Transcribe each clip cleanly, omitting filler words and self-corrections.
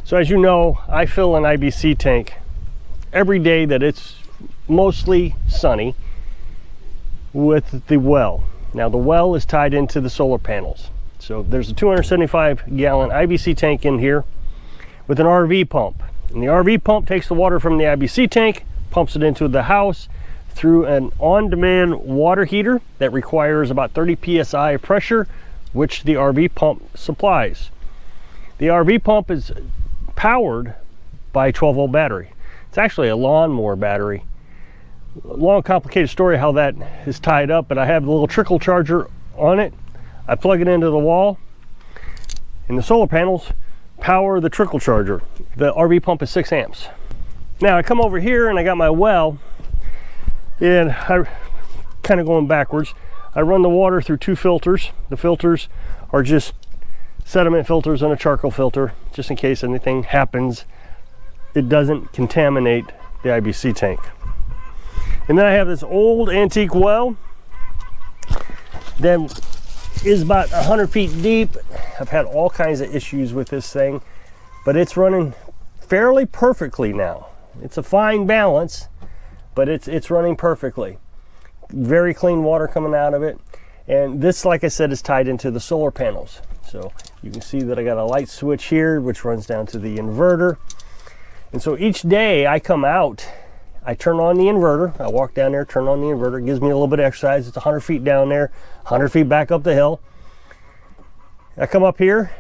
So as you know, I fill an IBC tank every day that it's mostly sunny with the well. Now the well is tied into the solar panels. So there's a 275 gallon IBC tank in here with an RV pump. And the RV pump takes the water from the IBC tank, pumps it into the house through an on-demand water heater that requires about 30 psi of pressure, which the RV pump supplies. The RV pump is powered by a 12 volt battery. It's actually a lawnmower battery. Long complicated story how that is tied up, but I have a little trickle charger on it. I plug it into the wall and the solar panels power the trickle charger. The RV pump is 6 amps. Now I come over here and I got my well, and I kind of going backwards. I run the water through 2 filters. The filters are just sediment filters and a charcoal filter, just in case anything happens, it doesn't contaminate the IBC tank. And then I have this old antique well that is about 100 feet deep. I've had all kinds of issues with this thing, but it's running fairly perfectly now. It's a fine balance, but it's running perfectly. Very clean water coming out of it. And this, like I said, is tied into the solar panels. So you can see that I got a light switch here, which runs down to the inverter. And so each day I come out, I turn on the inverter. I walk down there, turn on the inverter. It gives me a little bit of exercise. It's 100 feet down there, 100 feet back up the hill. I come up here,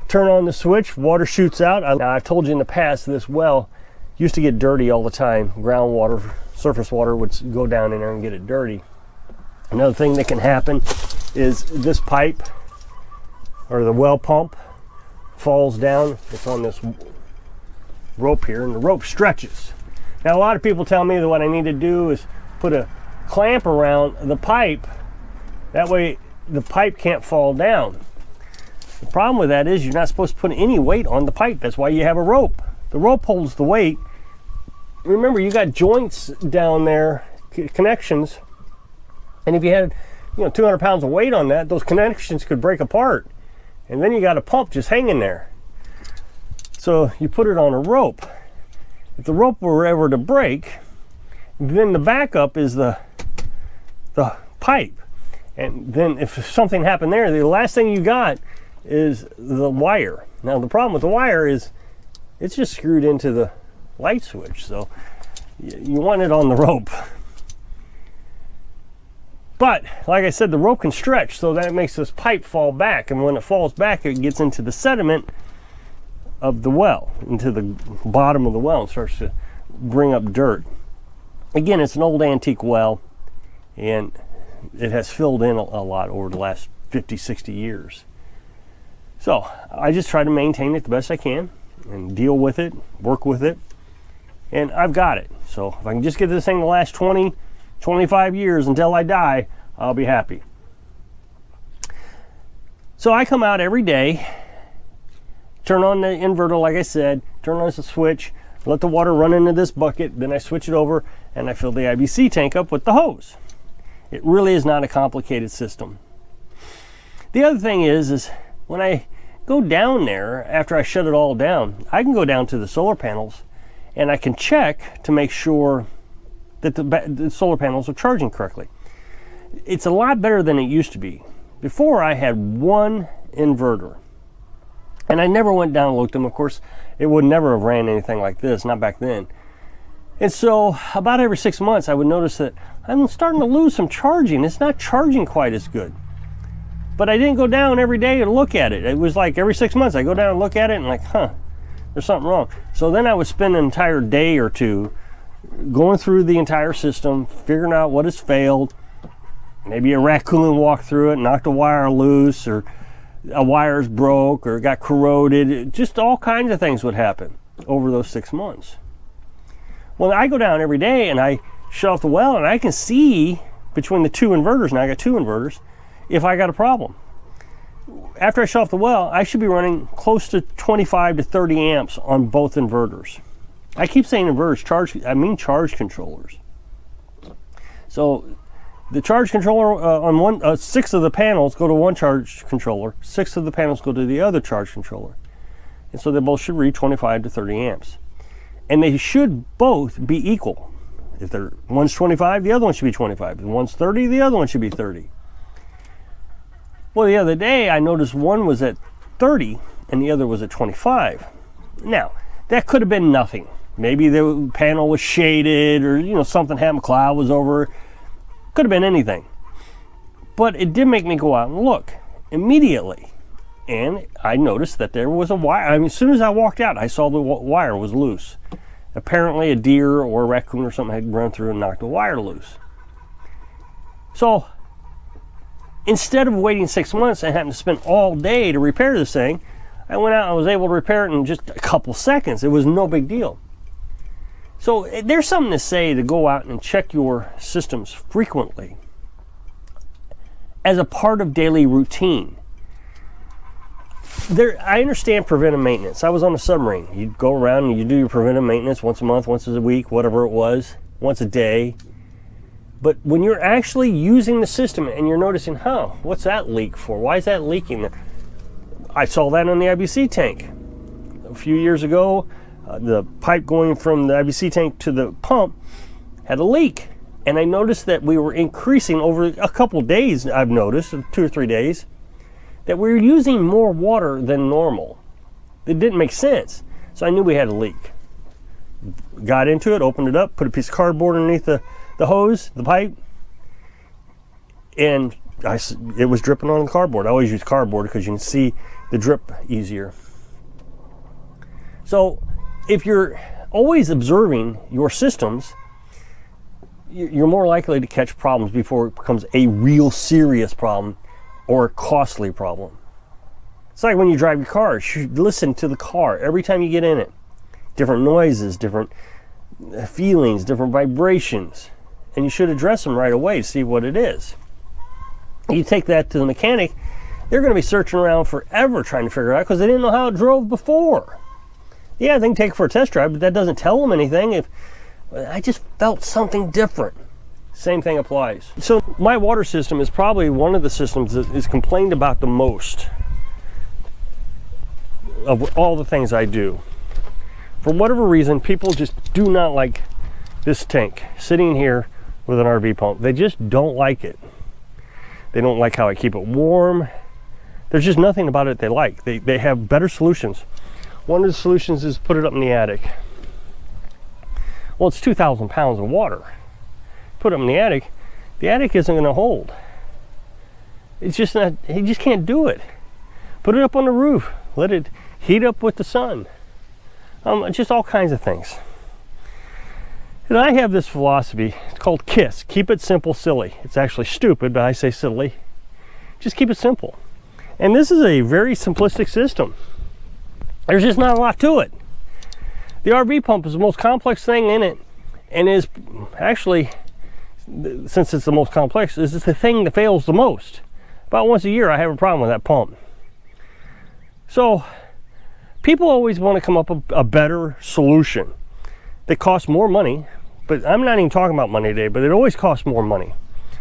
turn on the switch, water shoots out. Now, I've told you in the past, this well used to get dirty all the time. Groundwater, surface water would go down in there and get it dirty. Another thing that can happen is this pipe, or the well pump, falls down. It's on this rope here, and the rope stretches. Now a lot of people tell me that what I need to do is put a clamp around the pipe, that way the pipe can't fall down. The problem with that is you're not supposed to put any weight on the pipe. That's why you have a rope. The rope holds the weight. Remember, you got joints down there, connections, and if you had 200 pounds of weight on that, those connections could break apart, and then you got a pump just hanging there. So you put it on a rope. If the rope were ever to break, then the backup is the pipe. And then if something happened there, the last thing you got is the wire. Now the problem with the wire is it's just screwed into the light switch. So you want it on the rope. But like I said, the rope can stretch, so that makes this pipe fall back. And when it falls back, it gets into the sediment of the well, into the bottom of the well, and starts to bring up dirt. Again, it's an old antique well, and it has filled in a lot over the last 50, 60 years. So I just try to maintain it the best I can and deal with it, work with it, and I've got it. So if I can just get this thing the last 20, 25 years until I die, I'll be happy. So I come out every day, turn on the inverter, like I said, turn on the switch, let the water run into this bucket, then I switch it over and I fill the IBC tank up with the hose. It really is not a complicated system. The other thing is when I go down there, after I shut it all down, I can go down to the solar panels and I can check to make sure that the solar panels are charging correctly. It's a lot better than it used to be. Before, I had one inverter, and I never went down and looked at them. Of course, it would never have ran anything like this, not back then. And so about every 6 months, I would notice that I'm starting to lose some charging. It's not charging quite as good. But I didn't go down every day to look at it. It was like every 6 months, I go down and look at it and like, there's something wrong. So then I would spend an entire day or two going through the entire system, figuring out what has failed. Maybe a raccoon walked through it, knocked a wire loose, or a wire's broke, or got corroded. Just all kinds of things would happen over those 6 months. Well, I go down every day and I shut off the well, and I can see between the two inverters, and I got two inverters, if I got a problem. After I shut off the well, I should be running close to 25 to 30 amps on both inverters. I keep saying inverters, I mean charge controllers. So the charge controller on one, 6 of the panels go to one charge controller, 6 of the panels go to the other charge controller. And so they both should read 25 to 30 amps. And they should both be equal. If they're one's 25, the other one should be 25. If one's 30, the other one should be 30. Well, the other day I noticed one was at 30 and the other was at 25. Now, that could have been nothing. Maybe the panel was shaded, or something happened, cloud was over. Could have been anything. But it did make me go out and look immediately. And I noticed that there was a wire. I mean, as soon as I walked out, I saw the wire was loose. Apparently a deer or a raccoon or something had run through and knocked the wire loose. So instead of waiting 6 months and having to spend all day to repair this thing, I went out and was able to repair it in just a couple seconds. It was no big deal. So there's something to say to go out and check your systems frequently as a part of daily routine. I understand preventive maintenance. I was on a submarine. You'd go around and you do your preventive maintenance once a month, once a week, whatever it was, once a day. But when you're actually using the system and you're noticing, what's that leak for? Why is that leaking? I saw that on the IBC tank. A few years ago, the pipe going from the IBC tank to the pump had a leak. And I noticed that we were increasing over a couple days, I've noticed, 2 or 3 days, that we were using more water than normal. It didn't make sense. So I knew we had a leak. Got into it, opened it up, put a piece of cardboard underneath the hose, the pipe, and it was dripping on the cardboard. I always use cardboard because you can see the drip easier. So if you're always observing your systems, you're more likely to catch problems before it becomes a real serious problem or a costly problem. It's like when you drive your car. You should listen to the car every time you get in it. Different noises, different feelings, different vibrations. And you should address them right away to see what it is. You take that to the mechanic, they're going to be searching around forever trying to figure it out because they didn't know how it drove before. Yeah, they can take it for a test drive, but that doesn't tell them anything. If I just felt something different. Same thing applies. So my water system is probably one of the systems that is complained about the most of all the things I do. For whatever reason, people just do not like this tank sitting here with an RV pump. They just don't like it. They don't like how I keep it warm. There's just nothing about it they like. They have better solutions. One of the solutions is put it up in the attic. Well, it's 2,000 pounds of water. Put it in the attic isn't going to hold. It's just not, you just can't do it. Put it up on the roof. Let it heat up with the sun. Just all kinds of things. And I have this philosophy, it's called KISS, keep it simple, silly. It's actually stupid, but I say silly. Just keep it simple. And this is a very simplistic system. There's just not a lot to it. The RV pump is the most complex thing in it, and is actually, since it's the most complex, is the thing that fails the most. About once a year I have a problem with that pump. So people always want to come up with a better solution that costs more money, but I'm not even talking about money today, but it always costs more money.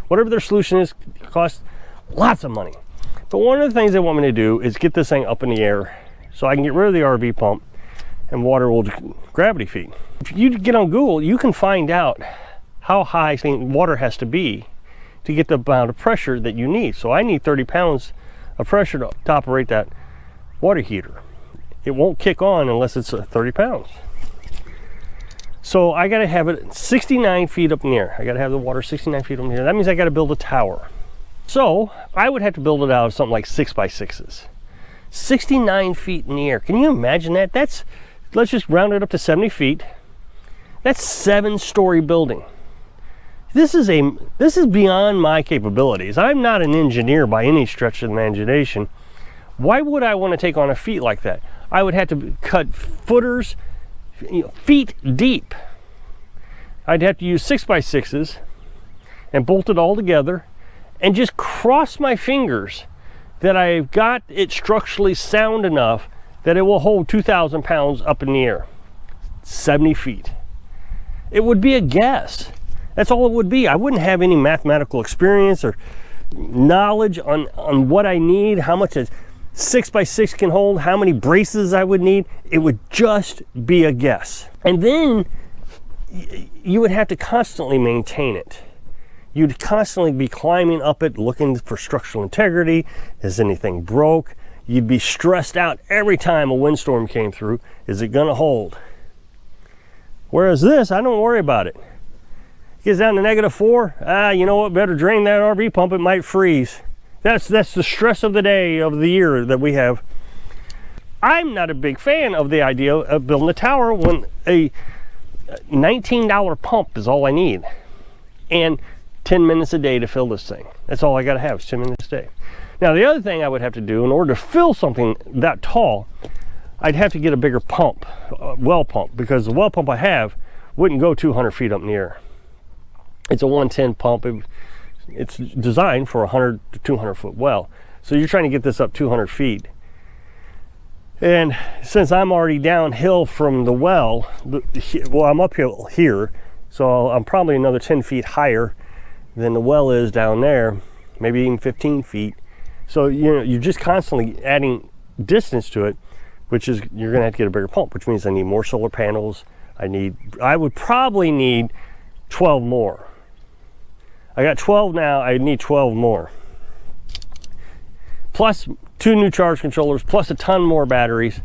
Whatever their solution is, it costs lots of money. But one of the things they want me to do is get this thing up in the air so I can get rid of the RV pump and water will gravity feed. If you get on Google, you can find out how high water has to be to get the amount of pressure that you need. So I need 30 pounds of pressure to operate that water heater. It won't kick on unless it's 30 pounds. So I gotta have it 69 feet up in the air. I gotta have the water 69 feet up in the air. That means I gotta build a tower. So I would have to build it out of something like 6x6s. 69 feet in the air. Can you imagine that? Let's just round it up to 70 feet. That's 7-story building. This is beyond my capabilities. I'm not an engineer by any stretch of the imagination. Why would I want to take on a feat like that? I would have to cut footers, feet deep. I'd have to use 6x6s and bolt it all together and just cross my fingers that I've got it structurally sound enough that it will hold 2,000 pounds up in the air, 70 feet. It would be a guess. That's all it would be. I wouldn't have any mathematical experience or knowledge on what I need, how much 6x6 can hold, how many braces I would need, it would just be a guess. And then you would have to constantly maintain it. You'd constantly be climbing up it, looking for structural integrity. Is anything broke? You'd be stressed out every time a windstorm came through. Is it gonna hold? Whereas this, I don't worry about it. It gets down to -4, you know what, better drain that RV pump, it might freeze. That's the stress of the day, of the year that we have. I'm not a big fan of the idea of building a tower when a $19 pump is all I need. And 10 minutes a day to fill this thing. That's all I gotta have, is 10 minutes a day. Now the other thing I would have to do in order to fill something that tall, I'd have to get a bigger pump, a well pump, because the well pump I have wouldn't go 200 feet up in the air. It's a 110 pump. It's designed for a 100 to 200 foot well. So you're trying to get this up 200 feet. And since I'm already downhill from the well, I'm uphill here, so I'm probably another 10 feet higher than the well is down there, maybe even 15 feet. So you're just constantly adding distance to it, which is, you're gonna have to get a bigger pump, which means I need more solar panels. I would probably need 12 more. I got 12 now, I need 12 more. Plus 2 new charge controllers, plus a ton more batteries,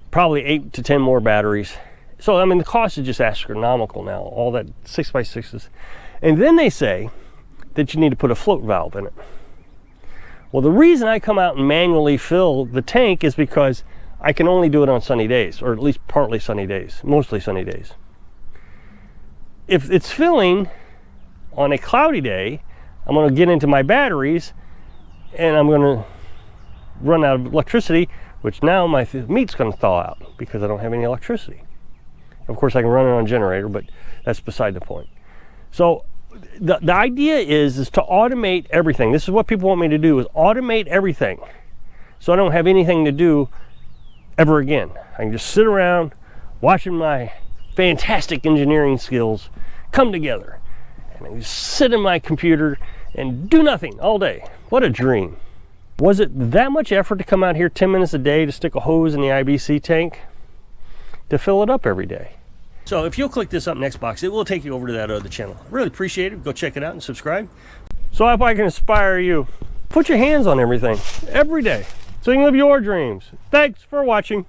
probably 8 to 10 more batteries. So, I mean, the cost is just astronomical now, all that 6x6s. And then they say that you need to put a float valve in it. Well, the reason I come out and manually fill the tank is because I can only do it on sunny days, or at least partly sunny days, mostly sunny days. If it's filling on a cloudy day, I'm going to get into my batteries and I'm going to run out of electricity, which now my meat's going to thaw out because I don't have any electricity. Of course, I can run it on a generator, but that's beside the point. So the idea is to automate everything. This is what people want me to do, is automate everything, so I don't have anything to do ever again. I can just sit around watching my fantastic engineering skills come together, and I just sit in my computer and do nothing all day. What a dream. Was it that much effort to come out here 10 minutes a day to stick a hose in the IBC tank to fill it up every day? So if you'll click this up next box, it will take you over to that other channel. Really appreciate it. Go check it out and subscribe. So I hope I can inspire you. Put your hands on everything every day so you can live your dreams. Thanks for watching.